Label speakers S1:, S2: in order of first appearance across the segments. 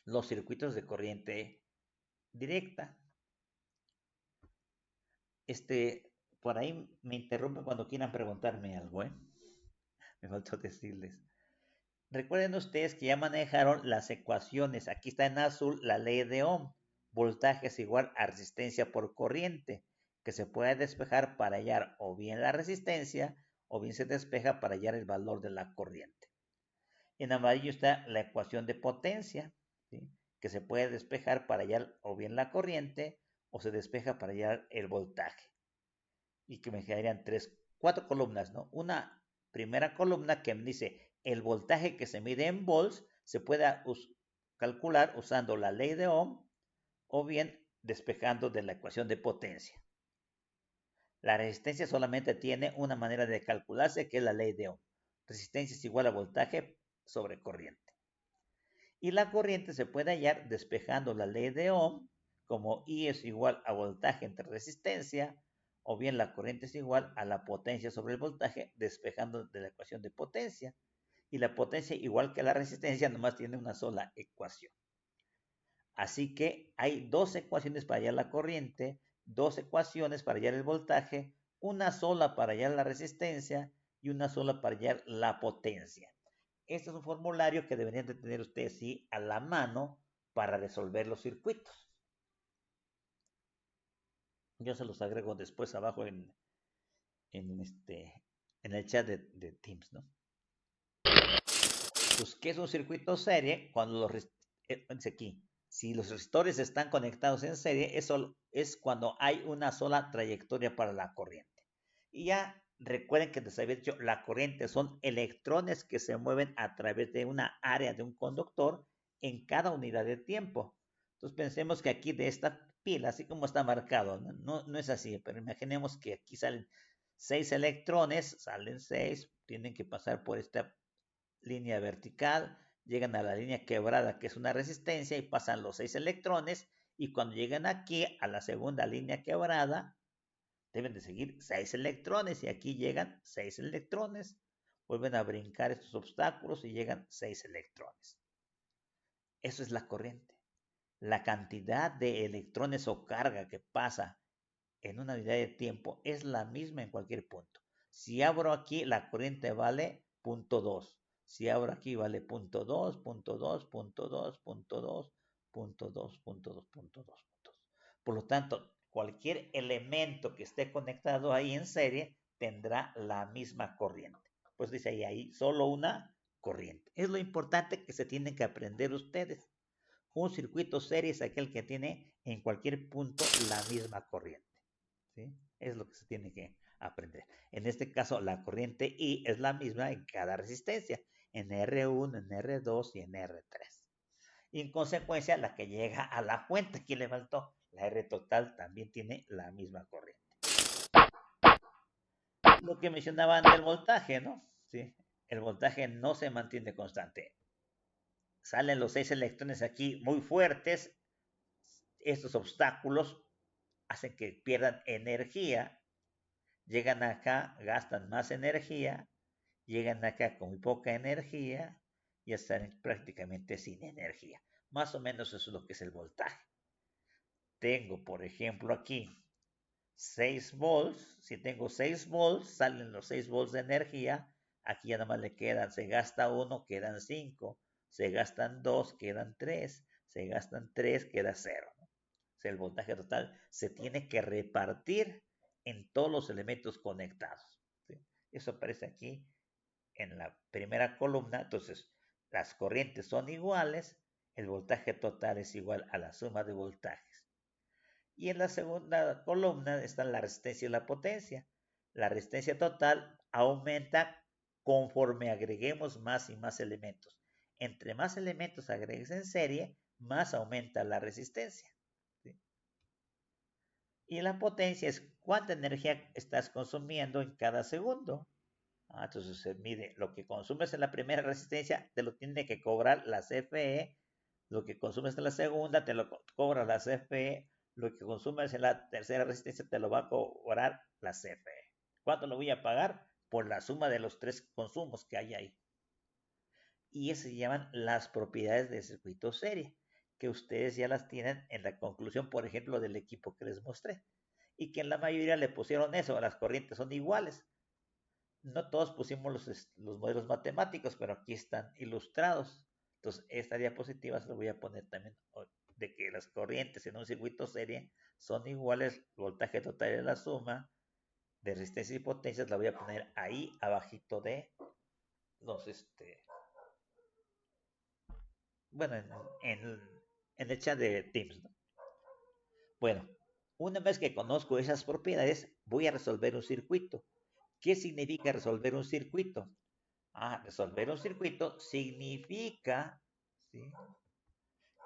S1: los circuitos de corriente directa. Este, por ahí me interrumpen cuando quieran preguntarme algo, ¿eh? Me faltó decirles. Recuerden ustedes que ya manejaron las ecuaciones. Aquí está en azul la ley de Ohm. Voltaje es igual a resistencia por corriente, que se puede despejar para hallar o bien la resistencia o bien se despeja para hallar el valor de la corriente. En amarillo está la ecuación de potencia, ¿sí? Que se puede despejar para hallar o bien la corriente o se despeja para hallar el voltaje. Y que me quedarían cuatro columnas, ¿no? Una primera columna que me dice el voltaje que se mide en volts se puede calcular usando la ley de Ohm o bien despejando de la ecuación de potencia. La resistencia solamente tiene una manera de calcularse, que es la ley de Ohm. Resistencia es igual a voltaje sobre corriente. Y la corriente se puede hallar despejando la ley de Ohm, como I es igual a voltaje entre resistencia, o bien la corriente es igual a la potencia sobre el voltaje, despejando de la ecuación de potencia. Y la potencia, igual que la resistencia, nomás tiene una sola ecuación. Así que hay dos ecuaciones para hallar la corriente, dos ecuaciones para hallar el voltaje, una sola para hallar la resistencia y una sola para hallar la potencia. Este es un formulario que deberían de tener ustedes sí a la mano para resolver los circuitos. Yo se los agrego después abajo en, este, en el chat de Teams, ¿no? Pues, ¿qué es un circuito serie? Cuando aquí, si los resistores están conectados en serie, eso es cuando hay una sola trayectoria para la corriente. Y ya recuerden que les había dicho, la corriente son electrones que se mueven a través de una área de un conductor en cada unidad de tiempo. Entonces pensemos que aquí de esta pila, así como está marcado, no es así, pero imaginemos que aquí salen 6 electrones, salen 6, tienen que pasar por esta línea vertical, llegan a la línea quebrada, que es una resistencia, y pasan los 6 electrones, y cuando llegan aquí a la segunda línea quebrada, deben de seguir 6 electrones, y aquí llegan 6 electrones, vuelven a brincar estos obstáculos y llegan 6 electrones. Eso es la corriente. La cantidad de electrones o carga que pasa en una unidad de tiempo es la misma en cualquier punto. Si abro aquí, la corriente vale 0.2. Si abro aquí, vale 0.2, 0.2, 0.2, 0.2, 0.2, 0.2, 0.2. Por lo tanto, cualquier elemento que esté conectado ahí en serie tendrá la misma corriente. Pues dice ahí solo una corriente. Es lo importante que se tienen que aprender ustedes. Un circuito serie es aquel que tiene en cualquier punto la misma corriente. ¿Sí? Es lo que se tiene que aprender. En este caso, la corriente I es la misma en cada resistencia, en R1, en R2 y en R3. Y en consecuencia, la que llega a la fuente, aquí le faltó, la R total también tiene la misma corriente. Lo que mencionaban del voltaje, ¿no? ¿Sí? El voltaje no se mantiene constante. Salen los 6 electrones aquí muy fuertes. Estos obstáculos hacen que pierdan energía, llegan acá, gastan más energía, llegan acá con muy poca energía y están prácticamente sin energía. Más o menos eso es lo que es el voltaje. Tengo, por ejemplo, aquí 6 volts. Si tengo 6 volts, salen los 6 volts de energía. Aquí ya nada más le quedan, se gasta 1, quedan 5. Se gastan 2, quedan 3. Se gastan 3, queda 0. ¿No? O sea, el voltaje total se tiene que repartir en todos los elementos conectados. ¿Sí? Eso aparece aquí en la primera columna. Entonces, las corrientes son iguales, el voltaje total es igual a la suma de voltajes. Y en la segunda columna están la resistencia y la potencia. La resistencia total aumenta conforme agreguemos más y más elementos. Entre más elementos agregues en serie, más aumenta la resistencia. ¿Sí? Y la potencia es cuánta energía estás consumiendo en cada segundo. Entonces se mide lo que consumes en la primera resistencia, te lo tiene que cobrar la CFE, lo que consumes en la segunda, te lo cobra la CFE, lo que consumes en la tercera resistencia, te lo va a cobrar la CFE. ¿Cuánto lo voy a pagar? Por la suma de los 3 consumos que hay ahí. Y eso se llaman las propiedades del circuito serie. que ustedes ya las tienen en la conclusión, por ejemplo, del equipo que les mostré. Y que en la mayoría le pusieron eso, las corrientes son iguales. No todos pusimos los modelos matemáticos, pero aquí están ilustrados. Entonces, esta diapositiva se la voy a poner también de que las corrientes en un circuito serie son iguales, el voltaje total es la suma de resistencia y potencias, la voy a poner ahí abajito de los, bueno, en el chat de Teams, ¿no? Bueno, una vez que conozco esas propiedades, voy a resolver un circuito. ¿Qué significa resolver un circuito? Resolver un circuito significa, ¿sí?,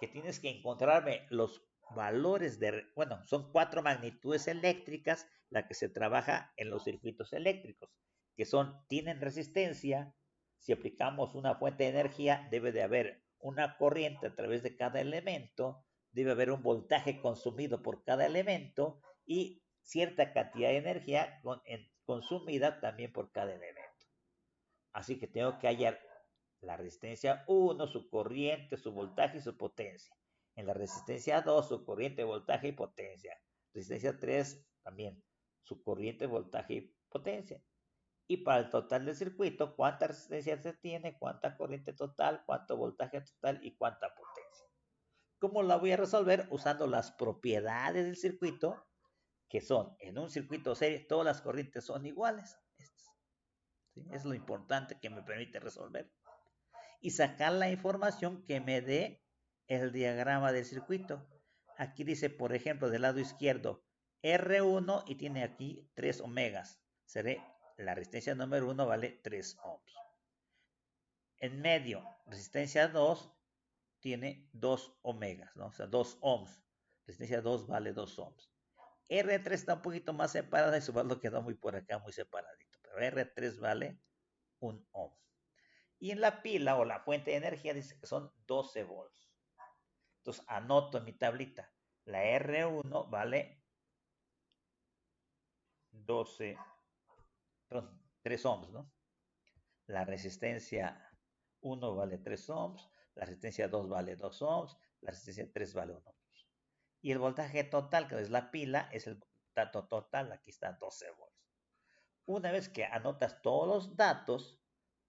S1: que tienes que encontrarme los valores bueno, son 4 magnitudes eléctricas la que se trabaja en los circuitos eléctricos, que tienen resistencia. Si aplicamos una fuente de energía, debe de haber una corriente a través de cada elemento, debe haber un voltaje consumido por cada elemento y cierta cantidad de energía consumida también por cada elemento. Así que tengo que hallar la resistencia 1, su corriente, su voltaje y su potencia. En la resistencia 2, su corriente, voltaje y potencia. Resistencia 3, también su corriente, voltaje y potencia. Y para el total del circuito, cuánta resistencia se tiene, cuánta corriente total, cuánto voltaje total y cuánta potencia. ¿Cómo la voy a resolver? Usando las propiedades del circuito, que son, en un circuito serie, todas las corrientes son iguales. ¿Sí? Es lo importante que me permite resolver. Y sacar la información que me dé el diagrama del circuito. Aquí dice, por ejemplo, del lado izquierdo, R1 y tiene aquí 3 omegas. La resistencia número 1 vale 3 ohms. En medio, resistencia 2 tiene 2 omegas, ¿no? O sea, 2 ohms. Resistencia 2 vale 2 ohms. R3 está un poquito más separada y su valor quedó muy por acá, muy separadito. Pero R3 vale 1 ohm. Y en la pila o la fuente de energía dice que son 12 volts. Entonces anoto en mi tablita, la R1 vale 12, perdón, 3 ohms, ¿no? La resistencia 1 vale 3 ohms, la resistencia 2 vale 2 ohms, la resistencia 3 vale 1 ohms. Y el voltaje total, que es la pila, es el dato total, aquí está 12 volts. Una vez que anotas todos los datos,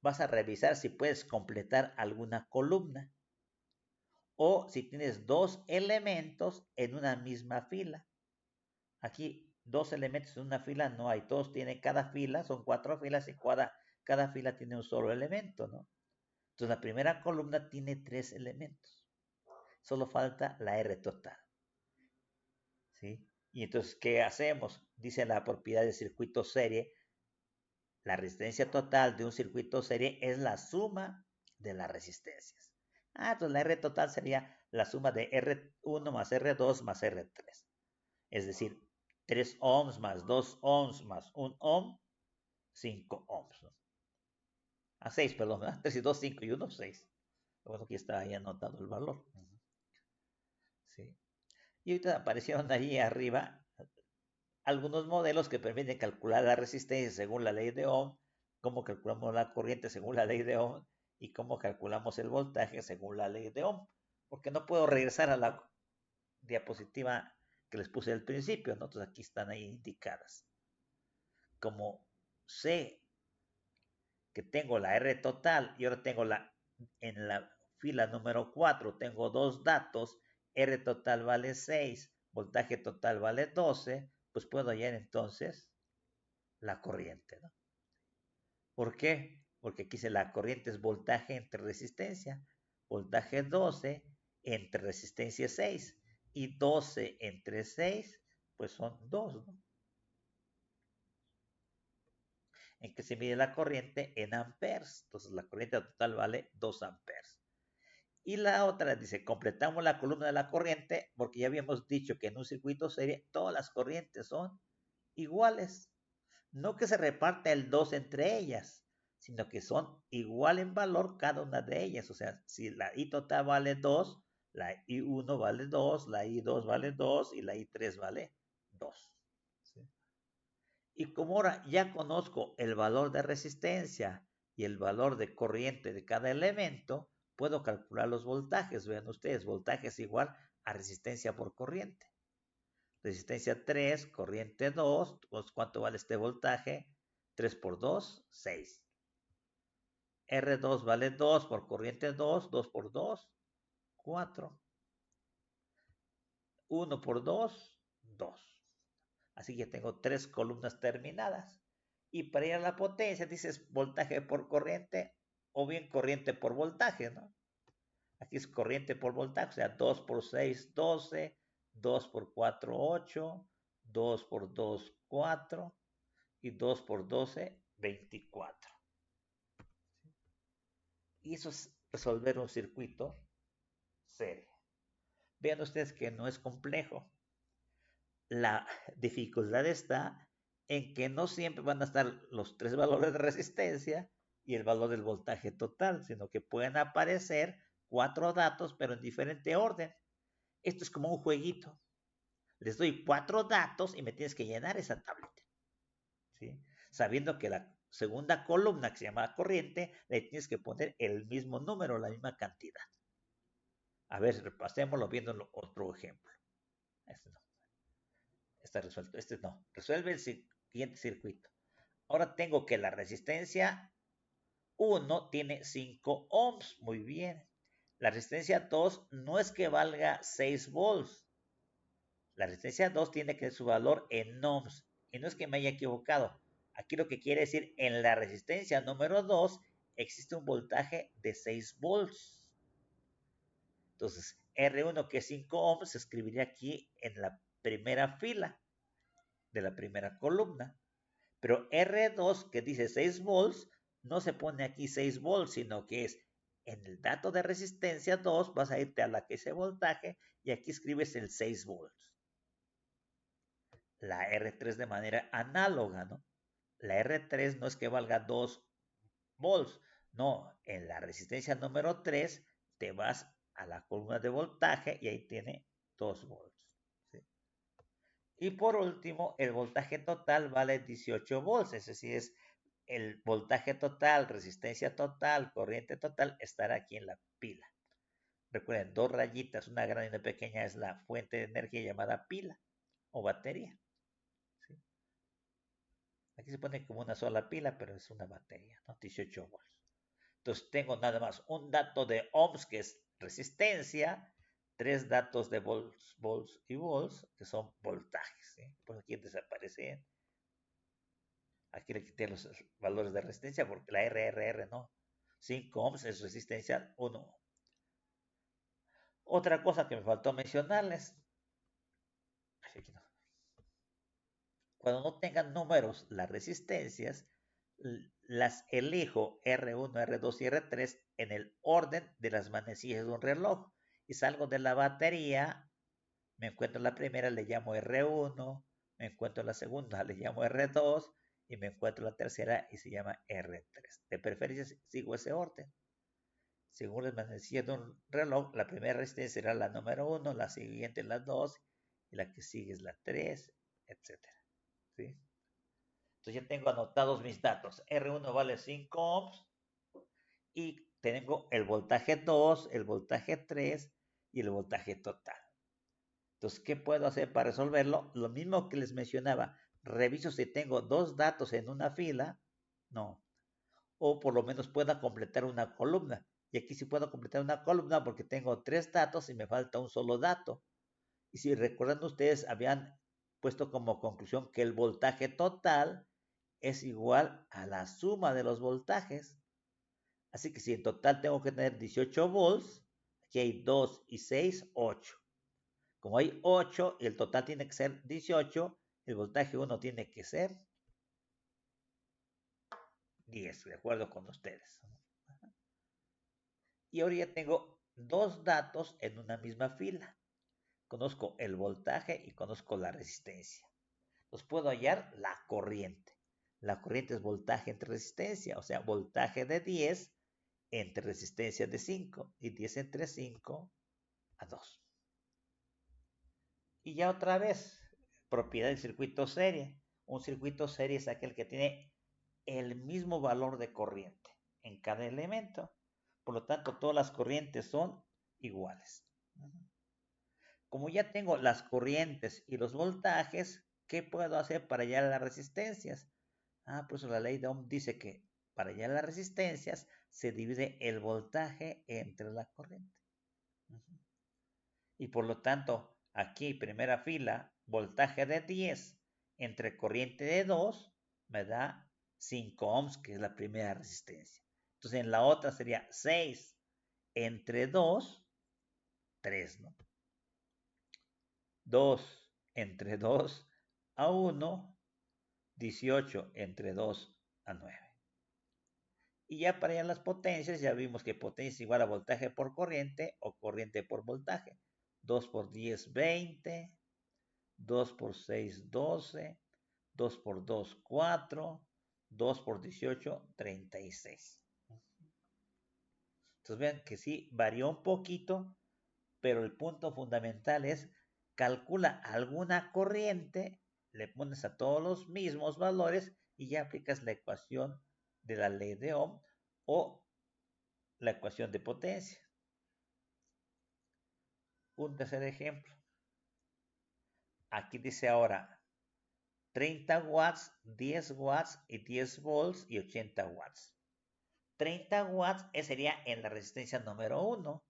S1: vas a revisar si puedes completar alguna columna o si tienes dos elementos en una misma fila. Aquí 2 elementos en una fila no hay, todos tienen cada fila, son 4 filas y cada fila tiene un solo elemento, ¿no? Entonces la primera columna tiene 3 elementos, solo falta la R total, ¿sí? Y entonces, ¿qué hacemos? Dice la propiedad del circuito serie, la resistencia total de un circuito serie es la suma de las resistencias. Entonces la R total sería la suma de R1 más R2 más R3. Es decir, 3 ohms más 2 ohms más 1 ohm, 5 ohms. ¿No? 6, perdón, ¿verdad? 3 y 2, 5 y 1, 6. Bueno, aquí está ahí anotado el valor. Sí. Y ahorita aparecieron ahí arriba algunos modelos que permiten calcular la resistencia según la ley de Ohm, cómo calculamos la corriente según la ley de Ohm y cómo calculamos el voltaje según la ley de Ohm. Porque no puedo regresar a la diapositiva que les puse al principio, ¿no? Entonces aquí están ahí indicadas. Como sé que tengo la R total y ahora tengo en la fila número 4 tengo dos datos, R total vale 6, voltaje total vale 12, pues puedo hallar entonces la corriente, ¿no? ¿Por qué? Porque aquí dice la corriente es voltaje entre resistencia, voltaje 12 entre resistencia 6 y 12 entre 6, pues son 2, ¿no? En que se mide la corriente en amperes. Entonces la corriente total vale 2 amperes. Y la otra dice, completamos la columna de la corriente porque ya habíamos dicho que en un circuito serie todas las corrientes son iguales. No que se reparte el 2 entre ellas, sino que son igual en valor cada una de ellas. O sea, si la I total vale 2, la I1 vale 2, la I2 vale 2 y la I3 vale 2. ¿Sí? Y como ahora ya conozco el valor de resistencia y el valor de corriente de cada elemento, puedo calcular los voltajes. Vean ustedes, voltaje es igual a resistencia por corriente. Resistencia 3, corriente 2, pues ¿cuánto vale este voltaje? 3 por 2, 6. R2 vale 2 por corriente 2, 2 por 2, 4. 1 por 2, 2. Así que tengo 3 columnas terminadas. Y para ir a la potencia, dices voltaje por corriente o bien corriente por voltaje, ¿no? Aquí es corriente por voltaje, o sea, 2 por 6, 12, 2 por 4, 8, 2 por 2, 4 y 2 por 12, 24. Y eso es resolver un circuito serie. Vean ustedes que no es complejo. La dificultad está en que no siempre van a estar los tres valores de resistencia y el valor del voltaje total, sino que pueden aparecer 4 datos, pero en diferente orden. Esto es como un jueguito. Les doy 4 datos y me tienes que llenar esa tablita, ¿sí? Sabiendo que la segunda columna, que se llama corriente, le tienes que poner el mismo número, la misma cantidad. A ver, repasémoslo viendo otro ejemplo. Este no. Está resuelto. Este no. Resuelve el siguiente circuito. Ahora tengo que la resistencia 1 tiene 5 ohms. Muy bien. La resistencia 2 no es que valga 6 volts. La resistencia 2 tiene que ser su valor en ohms. Y no es que me haya equivocado. Aquí lo que quiere decir, en la resistencia número 2 existe un voltaje de 6 volts. Entonces, R1, que es 5 ohms, se escribiría aquí en la primera fila de la primera columna. Pero R2, que dice 6 volts, no se pone aquí 6 volts, sino que es en el dato de resistencia 2, vas a irte a la que dice voltaje y aquí escribes el 6 volts. La R3 de manera análoga, ¿no? La R3 no es que valga 2 volts, no, en la resistencia número 3 te vas a la columna de voltaje y ahí tiene 2 volts. ¿Sí? Y por último, el voltaje total vale 18 volts, es decir, es el voltaje total, resistencia total, corriente total, estará aquí en la pila. Recuerden, 2 rayitas, una grande y una pequeña es la fuente de energía llamada pila o batería. ¿Sí? Aquí se pone como una sola pila, pero es una batería, ¿no? 18 volts. Entonces tengo nada más un dato de ohms, que es resistencia, 3 datos de volts, volts y volts, que son voltajes. ¿Sí? Pues aquí desaparecen. Aquí le quité los valores de resistencia porque la RRR no. 5 ohms es resistencia 1. Otra cosa que me faltó mencionarles. Cuando no tengan números las resistencias, las elijo R1, R2 y R3 en el orden de las manecillas de un reloj. Y salgo de la batería, me encuentro la primera, le llamo R1, me encuentro la segunda, le llamo R2 y me encuentro la tercera y se llama R3. De preferencia sigo ese orden. Según las manecillas de un reloj, la primera resistencia será la número 1, la siguiente la 2 y la que sigue es la 3, etc. ¿Sí? Entonces ya tengo anotados mis datos. R1 vale 5 ohms y tengo el voltaje 2, el voltaje 3 y el voltaje total. Entonces, ¿qué puedo hacer para resolverlo? Lo mismo que les mencionaba. Reviso si tengo 2 datos en una fila. No. O por lo menos pueda completar una columna. Y aquí sí puedo completar una columna porque tengo 3 datos y me falta un solo dato. Y si recuerdan ustedes, habían puesto como conclusión que el voltaje total es igual a la suma de los voltajes. Así que si en total tengo que tener 18 volts, aquí hay 2 y 6, 8. Como hay 8 y el total tiene que ser 18, el voltaje 1 tiene que ser 10, de acuerdo con ustedes. Y ahora ya tengo 2 datos en una misma fila. Conozco el voltaje y conozco la resistencia. Los puedo hallar la corriente. La corriente es voltaje entre resistencia, o sea, voltaje de 10 entre resistencia de 5 y 10 entre 5 a 2. Y ya otra vez, propiedad del circuito serie. Un circuito serie es aquel que tiene el mismo valor de corriente en cada elemento. Por lo tanto, todas las corrientes son iguales. Como ya tengo las corrientes y los voltajes, ¿qué puedo hacer para hallar las resistencias? Por eso la ley de Ohm dice que para hallar las resistencias se divide el voltaje entre la corriente. Y por lo tanto, aquí, primera fila, voltaje de 10 entre corriente de 2 me da 5 ohms, que es la primera resistencia. Entonces, en la otra sería 6 entre 2, 3, ¿no? 2 entre 2 a 1, 18 entre 2 a 9. Y ya para allá las potencias, ya vimos que potencia es igual a voltaje por corriente o corriente por voltaje. 2 por 10, 20. 2 por 6, 12. 2 por 2, 4. 2 por 18, 36. Entonces vean que sí, varió un poquito, pero el punto fundamental es calcula alguna corriente, le pones a todos los mismos valores y ya aplicas la ecuación de la ley de Ohm o la ecuación de potencia. Un tercer ejemplo. Aquí dice ahora 30 watts, 10 watts y 10 volts y 80 watts. 30 watts sería en la resistencia número 1.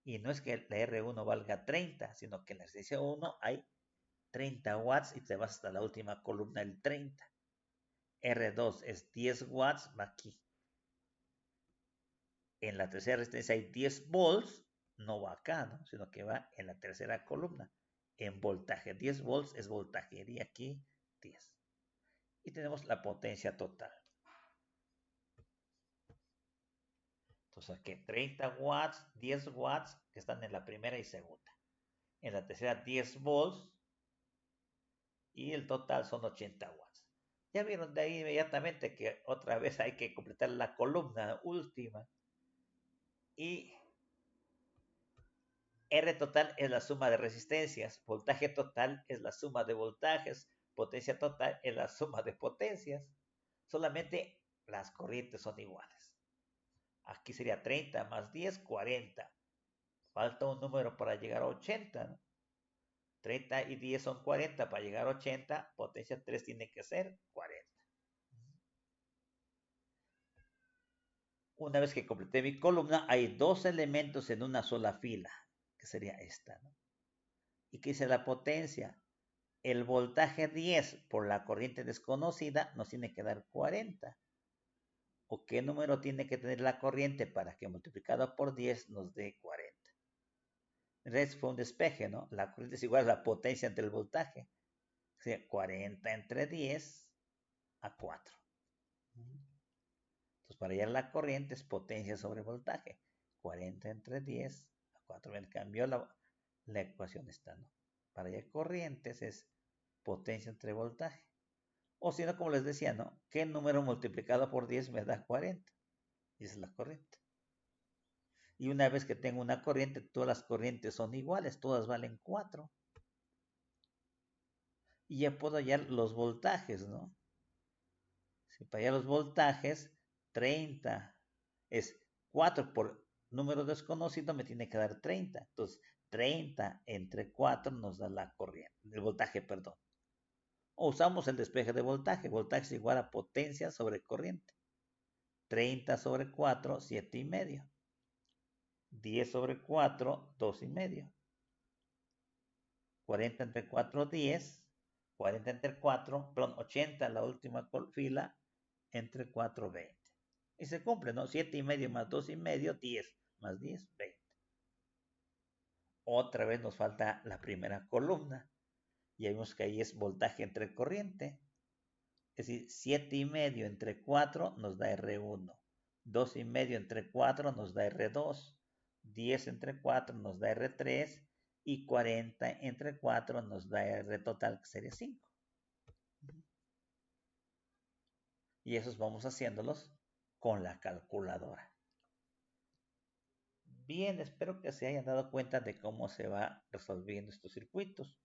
S1: Y no es que la R1 valga 30, sino que en la resistencia 1 hay 30 watts y te vas hasta la última columna del 30. R2 es 10 watts, va aquí. En la tercera resistencia hay 10 volts, no va acá, ¿no? Sino que va en la tercera columna. En voltaje, 10 volts es voltaje, y aquí 10. Y tenemos la potencia total. Entonces aquí 30 watts, 10 watts que están en la primera y segunda. En la tercera 10 volts y el total son 80 watts. Ya vieron de ahí inmediatamente que otra vez hay que completar la columna última. Y R total es la suma de resistencias, voltaje total es la suma de voltajes, potencia total es la suma de potencias. Solamente las corrientes son iguales. Aquí sería 30 más 10, 40. Falta un número para llegar a 80, ¿no? 30 y 10 son 40, para llegar a 80, potencia 3 tiene que ser 40. Una vez que completé mi columna, hay dos elementos en una sola fila, que sería esta, ¿no? ¿Y qué dice la potencia? El voltaje 10 por la corriente desconocida nos tiene que dar 40. ¿O qué número tiene que tener la corriente para que multiplicado por 10 nos dé 40? En realidad fue un despeje, ¿no? La corriente es igual a la potencia entre el voltaje. O sea, 40 entre 10 a 4. Entonces, para hallar la corriente es potencia sobre voltaje. 40 entre 10 a 4. Me cambió la ecuación esta, ¿no? Para hallar corrientes es potencia entre voltaje. O si no, como les decía, ¿no? ¿Qué número multiplicado por 10 me da 40? Y esa es la corriente. Y una vez que tengo una corriente, todas las corrientes son iguales, todas valen 4. Y ya puedo hallar los voltajes, ¿no? Si para hallar los voltajes, 30 es 4 por número desconocido, me tiene que dar 30. Entonces, 30 entre 4 nos da la corriente, el voltaje, perdón. O usamos el despeje de voltaje. Voltaje es igual a potencia sobre corriente. 30 sobre 4, 7 y medio. 10 sobre 4, 2 y medio. 40 entre 4, 10. 40 entre 4, perdón, 80 la última fila, entre 4, 20. Y se cumple, ¿no? 7 y medio más 2 y medio, 10. Más 10, 20. Otra vez nos falta la primera columna. Ya vimos que ahí es voltaje entre corriente. Es decir, 7 y medio entre 4 nos da R1. 2 y medio entre 4 nos da R2. 10 entre 4 nos da R3. Y 40 entre 4 nos da R total, que sería 5. Y esos vamos haciéndolos con la calculadora. Bien, espero que se hayan dado cuenta de cómo se va resolviendo estos circuitos.